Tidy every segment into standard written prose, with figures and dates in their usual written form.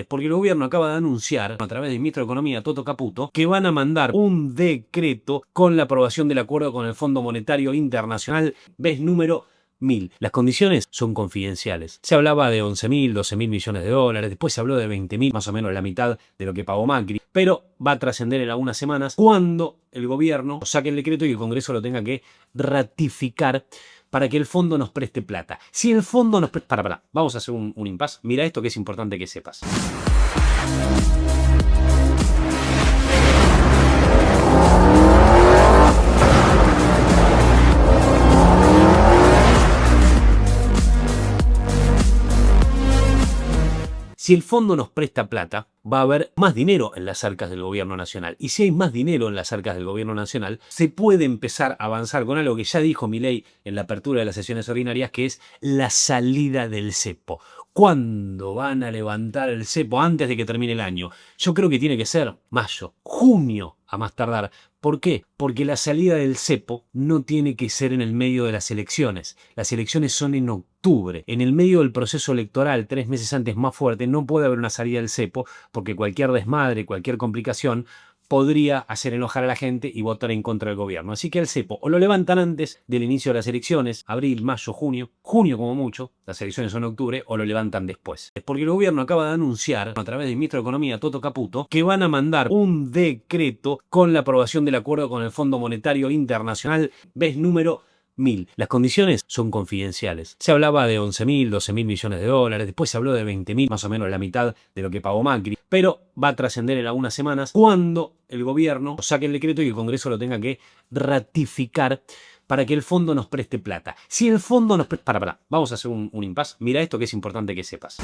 Porque el gobierno acaba de anunciar, a través del ministro de Economía, Toto Caputo, que van a mandar un decreto con la aprobación del acuerdo con el Fondo Monetario Internacional, vez número 1000. Las condiciones son confidenciales. Se hablaba de 11.000, 12.000 millones de dólares, después se habló de 20.000, más o menos la mitad de lo que pagó Macri, pero va a trascender en algunas semanas cuando el gobierno saque el decreto y el Congreso lo tenga que ratificar para que el fondo nos preste plata. Si el fondo nos presta... vamos a hacer un impasse. Mira esto que es importante que sepas. Si el fondo nos presta plata, va a haber más dinero en las arcas del gobierno nacional. Y si hay más dinero en las arcas del gobierno nacional, se puede empezar a avanzar con algo que ya dijo Milei en la apertura de las sesiones ordinarias, que es la salida del cepo. ¿Cuándo van a levantar el cepo? Antes de que termine el año. Yo creo que tiene que ser mayo, junio a más tardar. ¿Por qué? Porque la salida del cepo no tiene que ser en el medio de las elecciones. Las elecciones son en octubre. En el medio del proceso electoral, 3 meses antes más fuerte, no puede haber una salida del cepo porque cualquier desmadre, cualquier complicación podría hacer enojar a la gente y votar en contra del gobierno. Así que el cepo o lo levantan antes del inicio de las elecciones, abril, mayo, junio como mucho, las elecciones son en octubre, o lo levantan después. Es porque el gobierno acaba de anunciar, a través del ministro de Economía, Toto Caputo, que van a mandar un decreto con la aprobación del acuerdo con el Fondo Monetario Internacional, vez número 1000. Las condiciones son confidenciales. Se hablaba de 11.000, 12.000 millones de dólares, después se habló de 20.000, más o menos la mitad de lo que pagó Macri, pero va a trascender en algunas semanas cuando el gobierno saque el decreto y el Congreso lo tenga que ratificar para que el fondo nos preste plata. Si el fondo nos presta... vamos a hacer un impasse. Mira esto que es importante que sepas.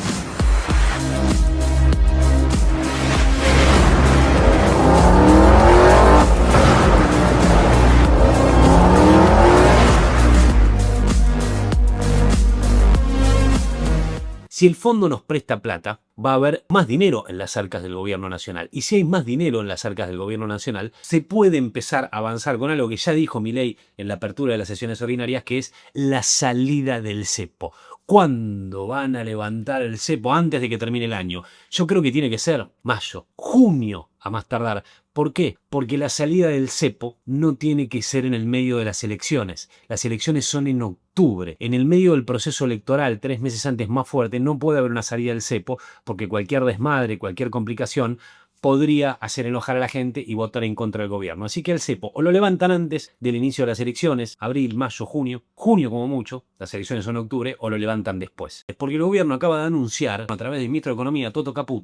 Si el fondo nos presta plata, va a haber más dinero en las arcas del gobierno nacional. Y si hay más dinero en las arcas del gobierno nacional, se puede empezar a avanzar con algo que ya dijo Milei en la apertura de las sesiones ordinarias, que es la salida del cepo. ¿Cuándo van a levantar el cepo? Antes de que termine el año. Yo creo que tiene que ser mayo, junio a más tardar. ¿Por qué? Porque la salida del cepo no tiene que ser en el medio de las elecciones. Las elecciones son en octubre. En el medio del proceso electoral, 3 meses antes más fuerte, no puede haber una salida del cepo porque cualquier desmadre, cualquier complicación podría hacer enojar a la gente y votar en contra del gobierno. Así que el cepo o lo levantan antes del inicio de las elecciones, abril, mayo, junio como mucho, las elecciones son en octubre, o lo levantan después. Es porque el gobierno acaba de anunciar, a través del ministro de Economía, Toto Caputo,